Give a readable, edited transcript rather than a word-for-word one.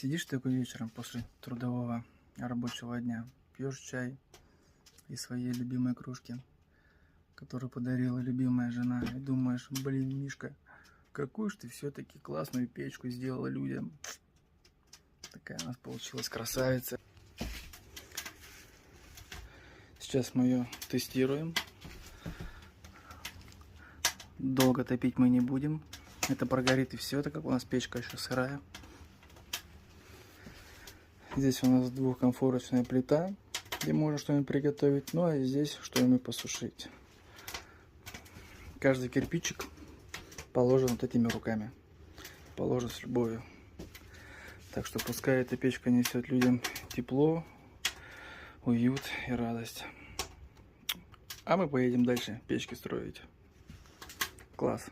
Сидишь такой вечером после трудового рабочего дня, пьешь чай из своей любимой кружки, которую подарила любимая жена, и думаешь: блин, Мишка, какую ж ты все-таки классную печку сделала людям. Такая у нас получилась красавица. Сейчас мы ее тестируем. Долго топить мы не будем. Это прогорит и все, так как у нас печка еще сырая. Здесь у нас двухконфорочная плита, где можно что-нибудь приготовить. Ну а здесь что-нибудь посушить. Каждый кирпичик положен вот этими руками. Положен с любовью. Так что пускай эта печка несет людям тепло, уют и радость. А мы поедем дальше печки строить. Класс.